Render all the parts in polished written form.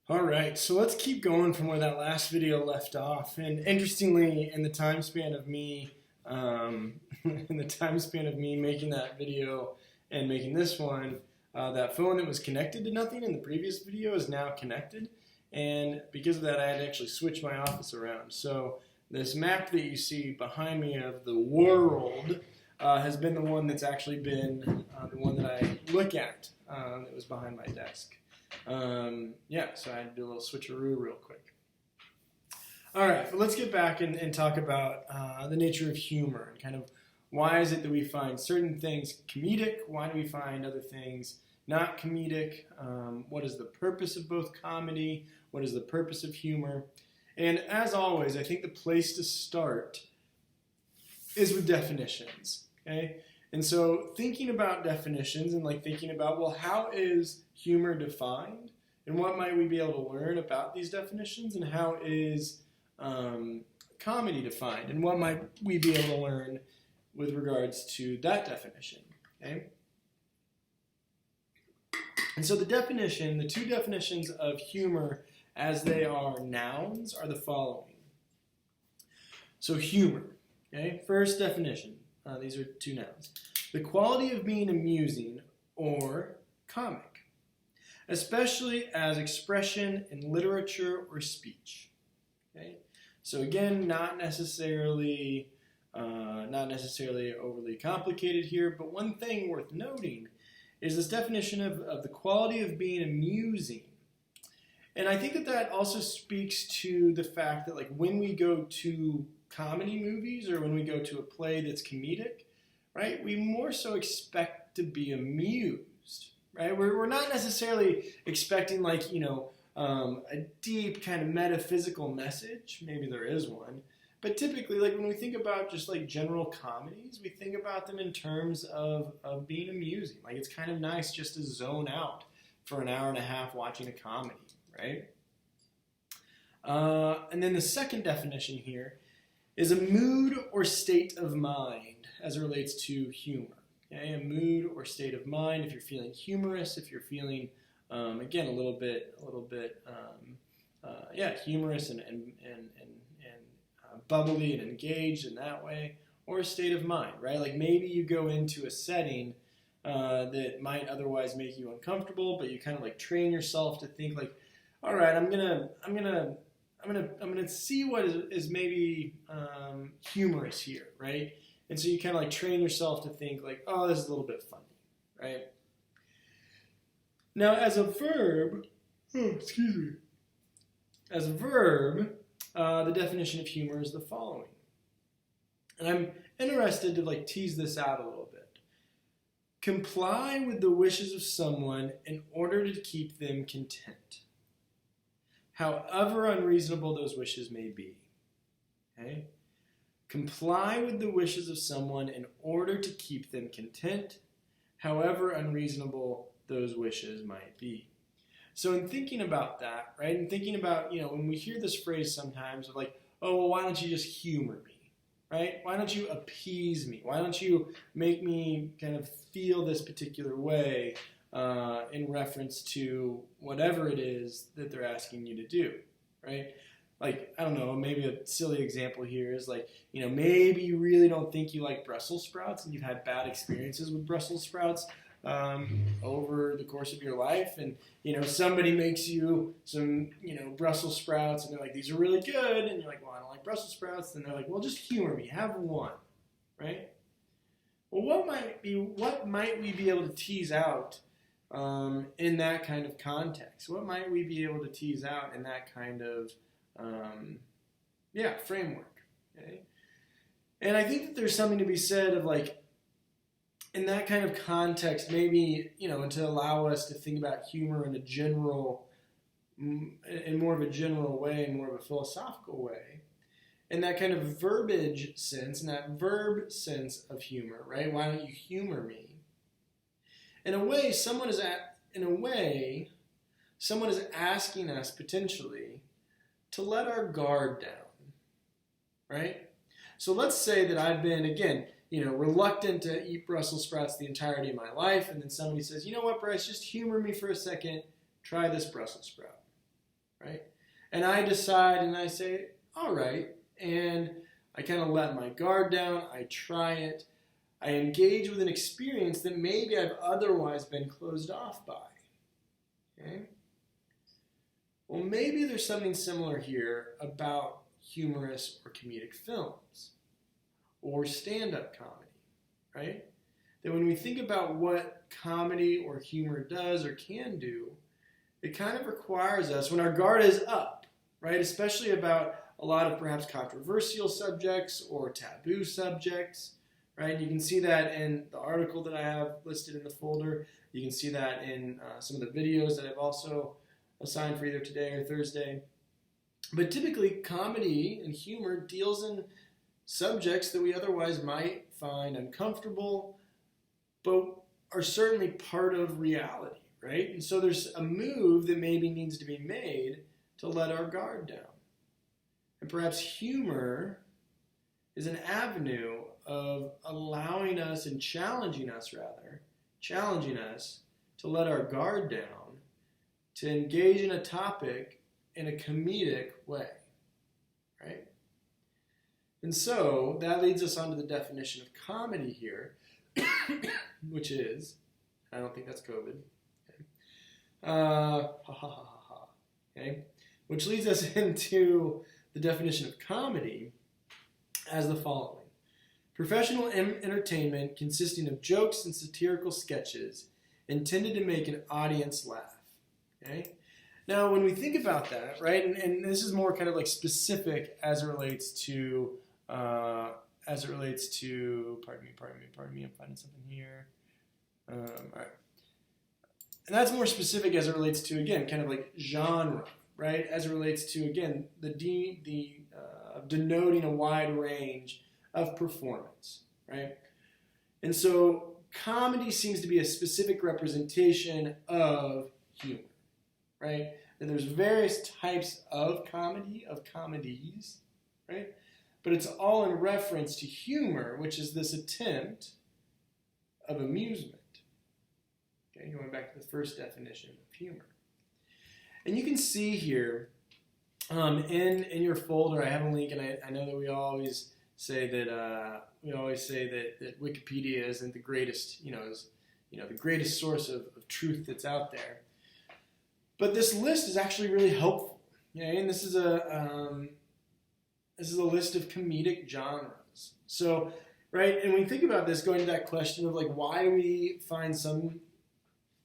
All right, so let's keep going from where that last video left off. And interestingly, in the time span of me, in the time span of me making that video and making this one, that phone that was connected to nothing in the previous video is now connected. And because of that, I had to actually switch my office around. So this map that you see behind me of the world has been the one that's actually been the one that I look at that was behind my desk. Yeah, so I had to do a little switcheroo real quick. All right, but let's get back and talk about the nature of humor and kind of why is it that we find certain things comedic? Why do we find other things not comedic? What is the purpose of both comedy? What is the purpose of humor? And as always, I think the place to start is with definitions, okay? And so thinking about definitions and like thinking about, well, how is humor defined? And what might we be able to learn about these definitions? And how is comedy defined? And what might we be able to learn with regards to that definition, okay? And so the two definitions of humor as they are nouns are the following. So humor, okay? First definition. These are two nouns. The quality of being amusing or comic, especially as expression in literature or speech. Okay? So again, not necessarily overly complicated here, but one thing worth noting is this definition of the quality of being amusing. And I think that also speaks to the fact that like when we go to comedy movies or when we go to a play that's comedic, right, we more so expect to be amused, right? We're not necessarily expecting like, a deep kind of metaphysical message. Maybe there is one. But typically, like when we think about just like general comedies, we think about them in terms of being amusing. Like it's kind of nice just to zone out for an hour and a half watching a comedy, right? And then the second definition here is a mood or state of mind as it relates to humor. Okay? A mood or state of mind. If you're feeling humorous, if you're feeling, again, a little bit, humorous and bubbly and engaged in that way, or a state of mind, right? Like maybe you go into a setting that might otherwise make you uncomfortable, but you kind of like train yourself to think like, all right, I'm gonna see what is maybe humorous here, right? And so you kind of like train yourself to think like, oh, this is a little bit funny, right? Now, as a verb, the definition of humor is the following. And I'm interested to like tease this out a little bit. Comply with the wishes of someone in order to keep them content, however unreasonable those wishes may be. Okay? Comply with the wishes of someone in order to keep them content, however unreasonable those wishes might be. So in thinking about that, right, and thinking about, when we hear this phrase sometimes of like, oh, well, why don't you just humor me, right? Why don't you appease me? Why don't you make me kind of feel this particular way in reference to whatever it is that they're asking you to do, right? Like, I don't know, maybe a silly example here is like, maybe you really don't think you like Brussels sprouts and you've had bad experiences with Brussels sprouts over the course of your life, and somebody makes you some Brussels sprouts and they're like, these are really good, and you're like, well, I don't like Brussels sprouts. Then they're like, well, just humor me, have one, right? Well, what might we be able to tease out in that kind of context? What might we be able to tease out in that kind of framework? Okay? And I think that there's something to be said of like, in that kind of context, maybe, to allow us to think about humor in more of a general way, in more of a philosophical way, in that kind of verbiage sense, in that verb sense of humor, right? Why don't you humor me? In a way, someone is asking us potentially to let our guard down, right? So let's say that I've been, again, reluctant to eat Brussels sprouts the entirety of my life, and then somebody says, you know what, Bryce, just humor me for a second, try this Brussels sprout. right? And I decide and I say, all right, and I kind of let my guard down, I try it, I engage with an experience that maybe I've otherwise been closed off by, okay? Well, maybe there's something similar here about humorous or comedic films or stand-up comedy, right? That when we think about what comedy or humor does or can do, it kind of requires us, when our guard is up, right, especially about a lot of perhaps controversial subjects or taboo subjects, right? You can see that in the article that I have listed in the folder. You can see that in some of the videos that I've also assigned for either today or Thursday. But typically, comedy and humor deals in subjects that we otherwise might find uncomfortable, but are certainly part of reality, right? And so there's a move that maybe needs to be made to let our guard down. And perhaps humor is an avenue of allowing us and challenging us to let our guard down, to engage in a topic in a comedic way, right? And so that leads us on to the definition of comedy here, which is, I don't think that's COVID, okay? Okay? Which leads us into the definition of comedy as the following. Professional entertainment consisting of jokes and satirical sketches intended to make an audience laugh. Okay? Now, when we think about that, right, and this is more kind of like specific as it relates to, pardon me, I'm finding something here. All right. And that's more specific as it relates to, again, kind of like genre, right, as it relates to, again, denoting a wide range of performance, right? And so comedy seems to be a specific representation of humor, right? And there's various types of comedy, of comedies, right? But it's all in reference to humor, which is this attempt of amusement. Okay, going back to the first definition of humor. And you can see here in your folder, I have a link, and I know that we always say that Wikipedia isn't the greatest, the greatest source of truth that's out there. But this list is actually really helpful. Okay? And this is a list of comedic genres. So, right, and when we think about this, going to that question of like, why do we find some,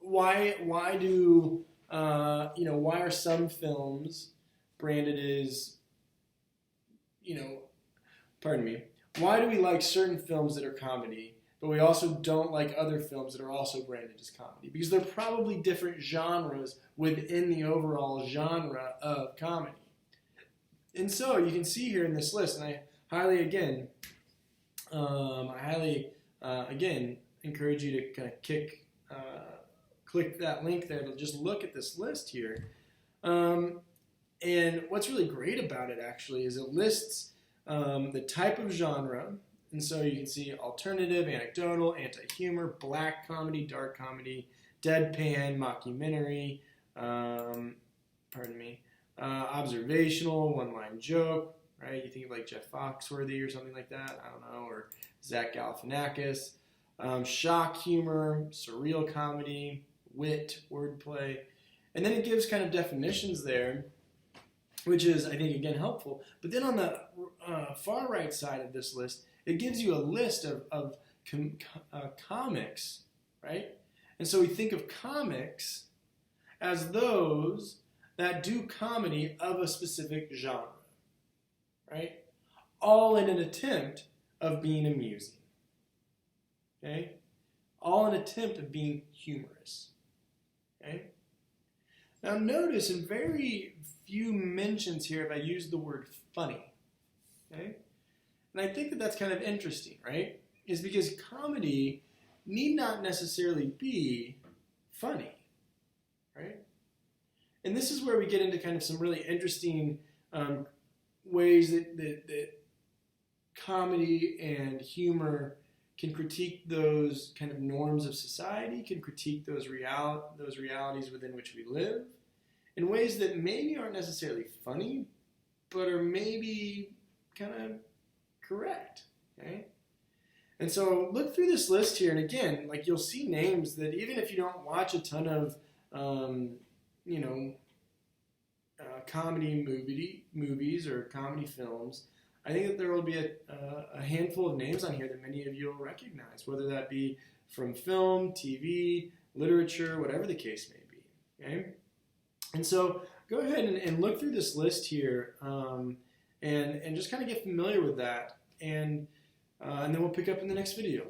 why are some films branded as, why do we like certain films that are comedy, but we also don't like other films that are also branded as comedy? Because they're probably different genres within the overall genre of comedy. And so you can see here in this list, and I highly encourage you to kind of click that link there to just look at this list here. And what's really great about it actually is it lists the type of genre. And so you can see alternative, anecdotal, anti-humor, black comedy, dark comedy, deadpan, mockumentary, observational, one-line joke, right? You think of like Jeff Foxworthy or something like that, I don't know, or Zach Galifianakis. Shock humor, surreal comedy, wit, wordplay. And then it gives kind of definitions there, which is, I think, again, helpful. But then on the far right side of this list, it gives you a list of comics, right? And so we think of comics as those that do comedy of a specific genre, right? All in an attempt of being amusing, okay? All in an attempt of being humorous, okay? Now notice in very few mentions here have I used the word funny, okay? And I think that that's kind of interesting, right? Is because comedy need not necessarily be funny, right? And this is where we get into kind of some really interesting ways that comedy and humor can critique those kind of norms of society, can critique those realities within which we live, in ways that maybe aren't necessarily funny, but are maybe kind of correct, okay? And so look through this list here, and again, like you'll see names that even if you don't watch a ton of, you know, comedy movies or comedy films, I think that there will be a handful of names on here that many of you will recognize, whether that be from film, TV, literature, whatever the case may be, okay? And so go ahead and look through this list here and just kind of get familiar with that, and then we'll pick up in the next video.